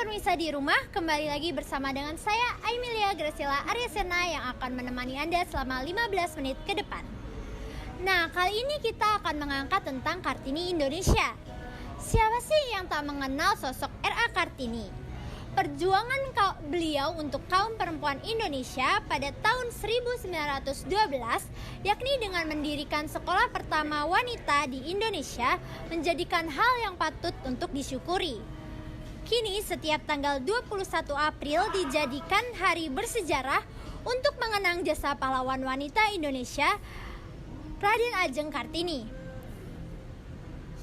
Pemirsa di rumah, kembali lagi bersama dengan saya Aimilia Graciela Aryasena yang akan menemani Anda selama 15 menit ke depan. Nah, kali ini kita akan mengangkat tentang Kartini Indonesia. Siapa sih yang tak mengenal sosok R.A. Kartini? Perjuangan beliau untuk kaum perempuan Indonesia pada tahun 1912, yakni dengan mendirikan sekolah pertama wanita di Indonesia, menjadikan hal yang patut untuk disyukuri. Kini setiap tanggal 21 April dijadikan hari bersejarah untuk mengenang jasa pahlawan wanita Indonesia, Raden Ajeng Kartini.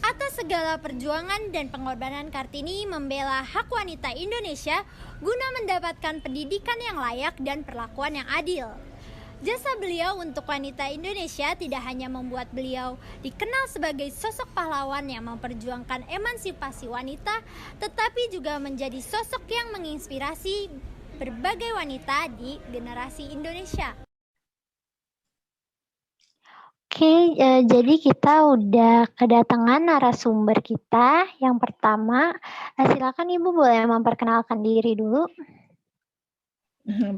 Atas segala perjuangan dan pengorbanan Kartini membela hak wanita Indonesia guna mendapatkan pendidikan yang layak dan perlakuan yang adil. Jasa beliau untuk wanita Indonesia tidak hanya membuat beliau dikenal sebagai sosok pahlawan yang memperjuangkan emansipasi wanita, tetapi juga menjadi sosok yang menginspirasi berbagai wanita di generasi Indonesia. Oke, jadi kita udah kedatangan narasumber kita. Yang pertama, silakan Ibu boleh memperkenalkan diri dulu.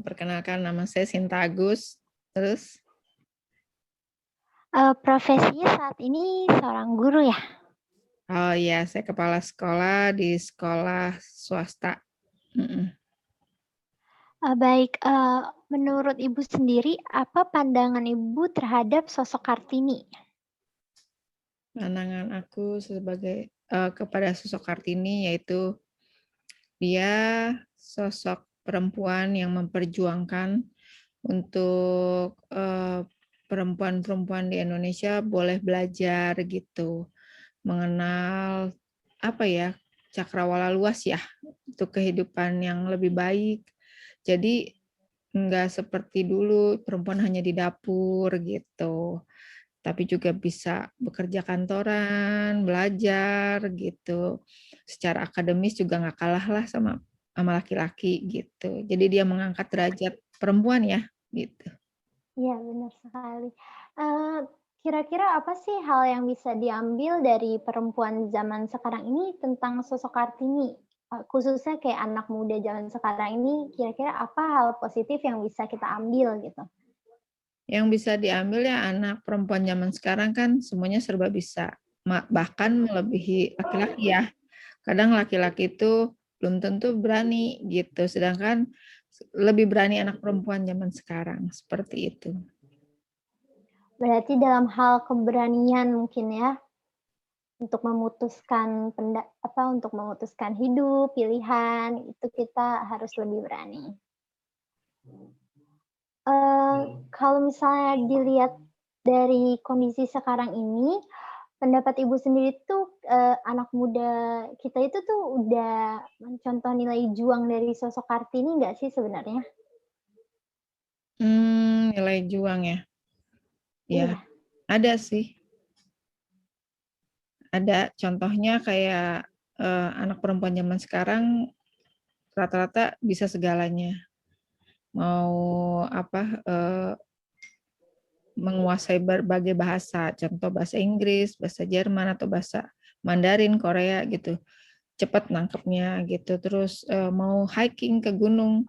Perkenalkan, nama saya Sinta Agus. Terus? Profesinya saat ini seorang guru ya? Oh iya, saya kepala sekolah di sekolah swasta. Baik, menurut Ibu sendiri, apa pandangan Ibu terhadap sosok Kartini? Pandangan aku sebagai kepada sosok Kartini yaitu dia sosok perempuan yang memperjuangkan untuk perempuan-perempuan di Indonesia boleh belajar gitu, mengenal apa ya, cakrawala luas ya, untuk kehidupan yang lebih baik. Jadi enggak seperti dulu perempuan hanya di dapur gitu, tapi juga bisa bekerja kantoran, belajar gitu. Secara akademis juga nggak kalah lah sama laki-laki gitu. Jadi dia mengangkat derajat perempuan ya gitu. Iya, benar sekali. Kira-kira apa sih hal yang bisa diambil dari perempuan zaman sekarang ini tentang sosok Kartini? Khususnya kayak anak muda zaman sekarang ini, kira-kira apa hal positif yang bisa kita ambil gitu? Yang bisa diambil ya anak perempuan zaman sekarang kan semuanya serba bisa. Bahkan melebihi laki-laki ya. Kadang laki-laki itu belum tentu berani gitu. Sedangkan lebih berani anak perempuan zaman sekarang. Seperti itu. Berarti dalam hal keberanian mungkin ya, untuk memutuskan untuk memutuskan hidup, pilihan, itu kita harus lebih berani. Kalau misalnya dilihat dari kondisi sekarang ini, pendapat Ibu sendiri tuh, anak muda kita itu tuh udah mencontoh nilai juang dari sosok Kartini nggak sih sebenarnya? Nilai juang ya. Ya, Iya. ada sih. Ada contohnya kayak anak perempuan zaman sekarang rata-rata bisa segalanya. Mau menguasai berbagai bahasa, contoh bahasa Inggris, bahasa Jerman atau bahasa Mandarin, Korea gitu. Cepat nangkepnya gitu. Terus mau hiking ke gunung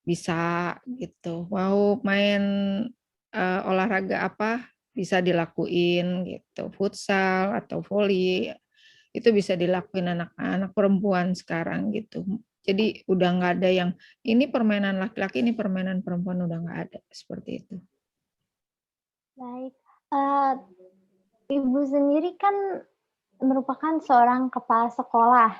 bisa gitu. Mau main olahraga apa bisa dilakuin gitu. Futsal atau volley itu bisa dilakuin anak-anak perempuan sekarang gitu. Jadi udah nggak ada yang ini permainan laki-laki, ini permainan perempuan, udah nggak ada seperti itu. Baik, Ibu sendiri kan merupakan seorang kepala sekolah.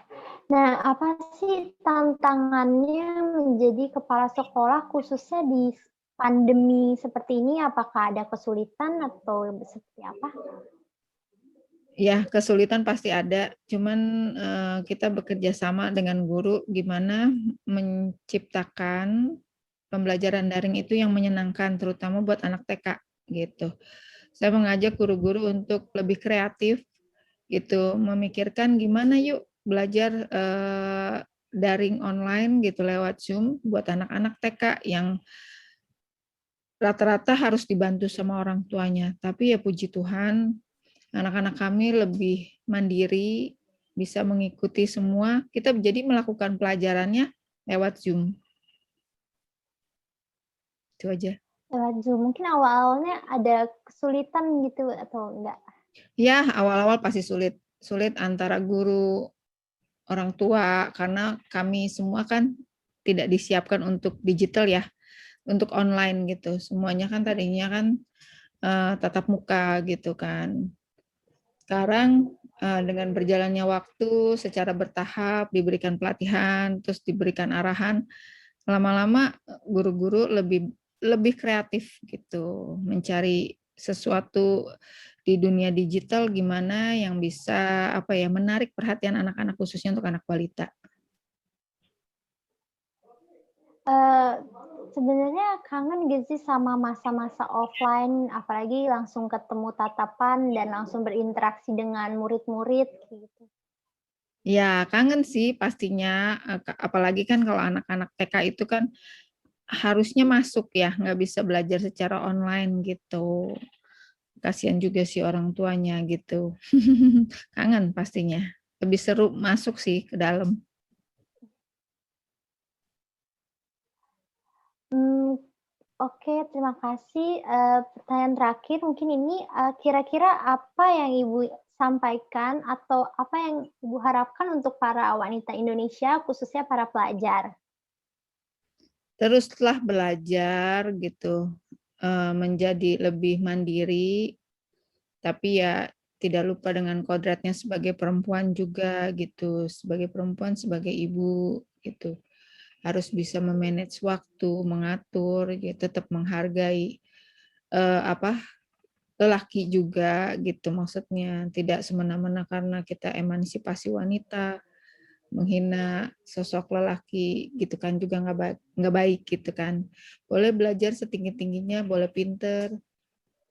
Nah, apa sih tantangannya menjadi kepala sekolah khususnya di pandemi seperti ini? Apakah ada kesulitan atau seperti apa? Ya, kesulitan pasti ada. Cuman kita bekerja sama dengan guru gimana menciptakan pembelajaran daring itu yang menyenangkan, terutama buat anak TK gitu. Saya mengajak guru-guru untuk lebih kreatif gitu, memikirkan gimana yuk belajar daring online gitu lewat Zoom buat anak-anak TK yang rata-rata harus dibantu sama orang tuanya. Tapi ya puji Tuhan, anak-anak kami lebih mandiri bisa mengikuti semua. Kita jadi melakukan pelajarannya lewat Zoom. Itu aja. Lewat Zoom. Mungkin awal-awalnya ada kesulitan gitu atau enggak? Ya, awal-awal pasti sulit. Sulit antara guru, orang tua, karena kami semua kan tidak disiapkan untuk digital ya, untuk online gitu. Semuanya kan tadinya kan tatap muka gitu kan. Sekarang dengan berjalannya waktu secara bertahap, diberikan pelatihan, terus diberikan arahan, lama-lama guru-guru lebih kreatif gitu, mencari sesuatu di dunia digital gimana yang bisa menarik perhatian anak-anak, khususnya untuk anak balita. Sebenarnya kangen gak sih sama masa-masa offline, apalagi langsung ketemu tatapan dan langsung berinteraksi dengan murid-murid gitu. Ya, kangen sih pastinya, apalagi kan kalau anak-anak TK itu kan harusnya masuk ya, nggak bisa belajar secara online gitu. Kasihan juga sih orang tuanya gitu. Kangen pastinya. Lebih seru masuk sih ke dalam. Oke, terima kasih. Pertanyaan terakhir mungkin ini, kira-kira apa yang Ibu sampaikan atau apa yang Ibu harapkan untuk para wanita Indonesia, khususnya para pelajar? Teruslah belajar gitu, menjadi lebih mandiri, tapi ya tidak lupa dengan kodratnya sebagai perempuan juga gitu, sebagai perempuan, sebagai ibu gitu. Harus bisa memanage waktu, mengatur, gitu, tetap menghargai lelaki juga gitu, maksudnya tidak semena-mena karena kita emansipasi wanita menghina sosok lelaki gitu kan juga nggak baik gitu kan. Boleh belajar setinggi-tingginya, boleh pinter,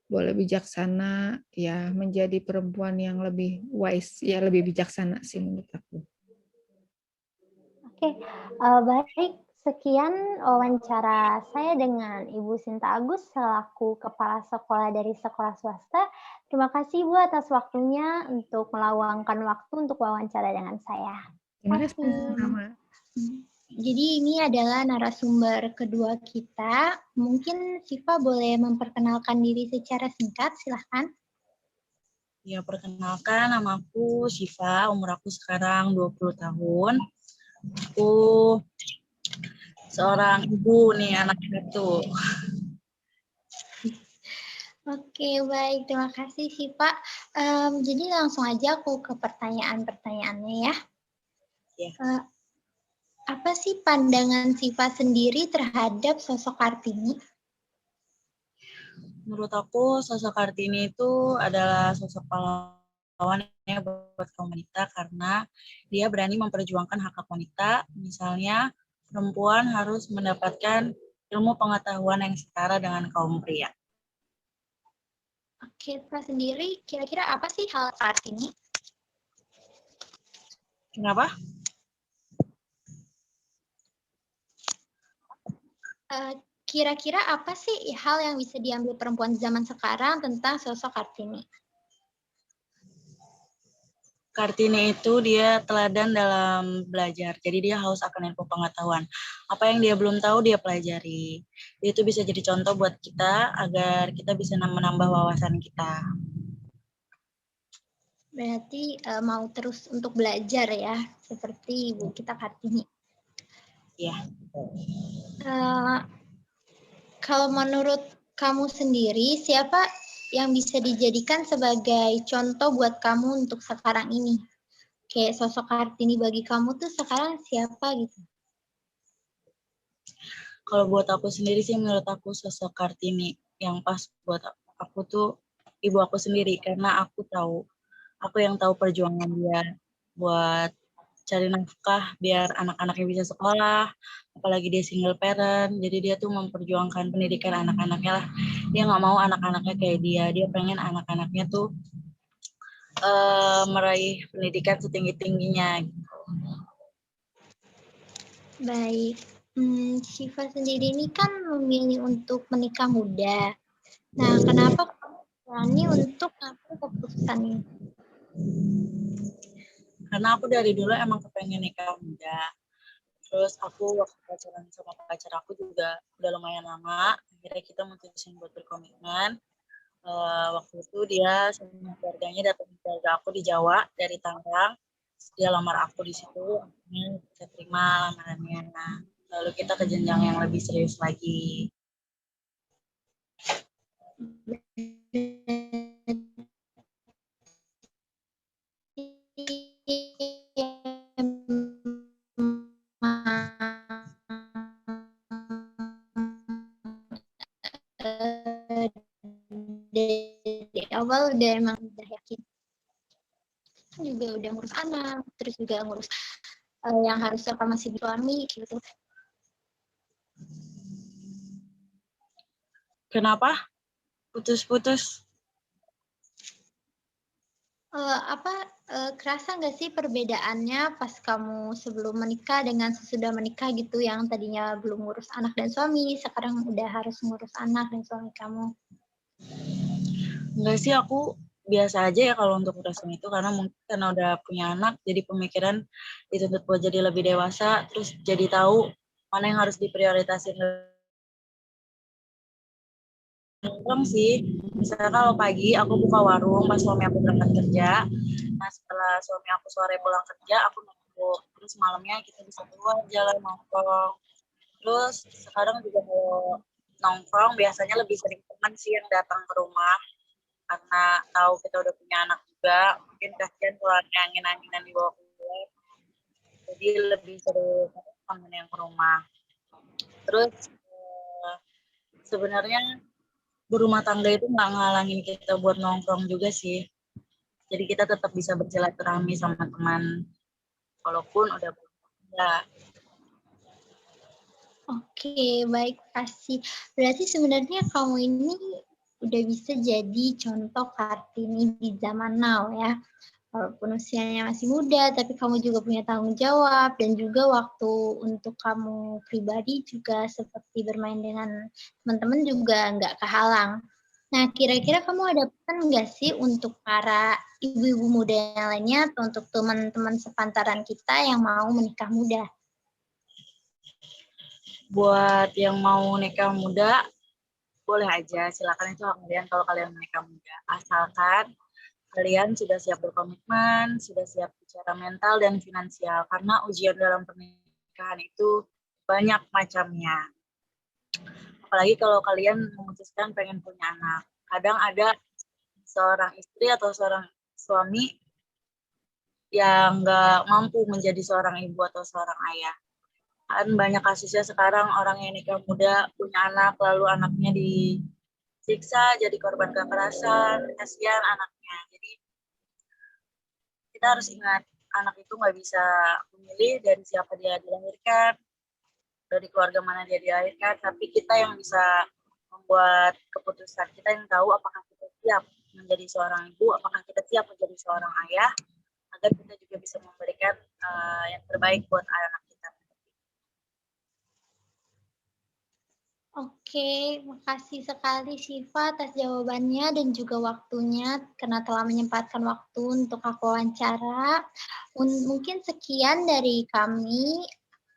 boleh bijaksana, ya menjadi perempuan yang lebih wise, ya lebih bijaksana sih menurut aku. Oke, baik. Sekian wawancara saya dengan Ibu Sinta Agus selaku Kepala Sekolah dari sekolah swasta. Terima kasih Ibu atas waktunya untuk meluangkan waktu untuk wawancara dengan saya. Terima kasih sama. Jadi ini adalah narasumber kedua kita. Mungkin Siva boleh memperkenalkan diri secara singkat, silahkan. Ya, perkenalkan, nama aku Siva, umur aku sekarang 20 tahun. Aku seorang ibu nih, anak satu. Oke, baik. Terima kasih Siva. Jadi langsung aja aku ke pertanyaan-pertanyaannya ya. Ya. Apa sih pandangan Siva sendiri terhadap sosok Kartini? Menurut aku, sosok Kartini itu adalah sosok pahlawan yang buat kaum wanita karena dia berani memperjuangkan hak wanita. Misalnya, perempuan harus mendapatkan ilmu pengetahuan yang setara dengan kaum pria. Oke, Siva sendiri kira-kira apa sih hal Kartini? Kenapa? Kira-kira apa sih hal yang bisa diambil perempuan zaman sekarang tentang sosok Kartini? Kartini itu dia teladan dalam belajar, jadi dia haus akan ilmu pengetahuan. Apa yang dia belum tahu dia pelajari. Itu bisa jadi contoh buat kita agar kita bisa menambah wawasan kita. Berarti mau terus untuk belajar ya, seperti ibu kita Kartini. Ya. Kalau menurut kamu sendiri, siapa yang bisa dijadikan sebagai contoh buat kamu untuk sekarang ini? Kayak sosok Kartini bagi kamu tuh sekarang siapa gitu? Kalau buat aku sendiri sih, menurut aku sosok Kartini yang pas buat aku tuh ibu aku sendiri, karena aku yang tahu perjuangan dia buat cari nafkah biar anak-anaknya bisa sekolah, apalagi dia single parent, jadi dia tuh memperjuangkan pendidikan anak-anaknya lah. Dia nggak mau anak-anaknya kayak dia pengen anak-anaknya tuh meraih pendidikan setinggi-tingginya. Baik, Siva sendiri ini kan memilih untuk menikah muda. Nah, kenapa berani untuk mengambil keputusan ini? karena aku dari dulu emang kepengen nikah muda. Terus aku waktu pacaran sama pacar aku juga udah lumayan lama, akhirnya kita mutusin buat berkomitmen. Waktu itu dia sama keluarganya datang ke keluarga aku di Jawa dari Tangerang. Dia lamar aku di situ, akhirnya kita terima lamarannya. Nah, lalu kita ke jenjang yang lebih serius lagi. Dari awal udah yakin juga udah ngurus anak, terus juga ngurus yang harusnya kamu masih suami gitu. Kenapa? Putus-putus. Kerasa nggak sih perbedaannya pas kamu sebelum menikah dengan sesudah menikah gitu, yang tadinya belum ngurus anak dan suami, sekarang udah harus ngurus anak dan suami kamu? Enggak sih, aku biasa aja ya kalau untuk urusan itu, karena mungkin karena udah punya anak, jadi pemikiran dituntut buat jadi lebih dewasa, terus jadi tahu mana yang harus diprioritasin. Nongkrong sih, misalnya kalau pagi aku buka warung pas suami aku berangkat kerja, nah setelah suami aku sore pulang kerja, aku nongkrong, terus malamnya kita bisa keluar jalan nongkrong. Terus sekarang juga kalau nongkrong biasanya lebih sering teman sih yang datang ke rumah, karena tahu kita udah punya anak juga, mungkin kasihan kalau angin-anginan di bawah keluar, jadi lebih sering temen yang ke rumah. Terus sebenarnya berumah tangga itu nggak ngalangin kita buat nongkrong juga sih, jadi kita tetap bisa bersilaturahmi sama teman walaupun udah berbeda. Oke, baik, kasih. Berarti sebenarnya kamu ini udah bisa jadi contoh Kartini di zaman now ya. Walaupun usianya masih muda, tapi kamu juga punya tanggung jawab, dan juga waktu untuk kamu pribadi juga seperti bermain dengan teman-teman juga nggak kehalang. Nah, kira-kira kamu ada pesan nggak sih untuk para ibu-ibu muda yang lainnya atau untuk teman-teman sepantaran kita yang mau menikah muda? Buat yang mau nikah muda, boleh aja, silakan, itu hak kalian kalau kalian menikah muda, asalkan kalian sudah siap berkomitmen, sudah siap secara mental dan finansial, karena ujian dalam pernikahan itu banyak macamnya. Apalagi kalau kalian memutuskan pengen punya anak. Kadang ada seorang istri atau seorang suami yang nggak mampu menjadi seorang ibu atau seorang ayah. Kan banyak kasusnya sekarang, orang yang nikah muda, punya anak, lalu anaknya disiksa, jadi korban kekerasan, kasihan anaknya. Jadi kita harus ingat, anak itu nggak bisa memilih dari siapa dia dilahirkan, dari keluarga mana dia dilahirkan, tapi kita yang bisa membuat keputusan. Kita yang tahu apakah kita siap menjadi seorang ibu, apakah kita siap menjadi seorang ayah, agar kita juga bisa memberikan yang terbaik buat anak kita. Oke, makasih sekali Syifa atas jawabannya dan juga waktunya, karena telah menyempatkan waktu untuk aku wawancara. Mungkin sekian dari kami,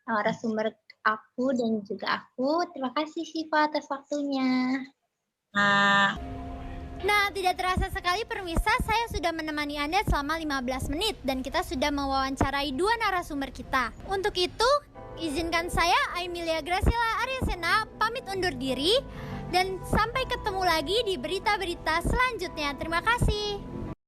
narasumber aku dan juga aku. Terima kasih Syifa atas waktunya. Nah, tidak terasa sekali permisa, saya sudah menemani Anda selama 15 menit dan kita sudah mewawancarai 2 narasumber kita. Untuk itu, izinkan saya, Aemilia Graciela Aryasena, pamit undur diri dan sampai ketemu lagi di berita-berita selanjutnya. Terima kasih.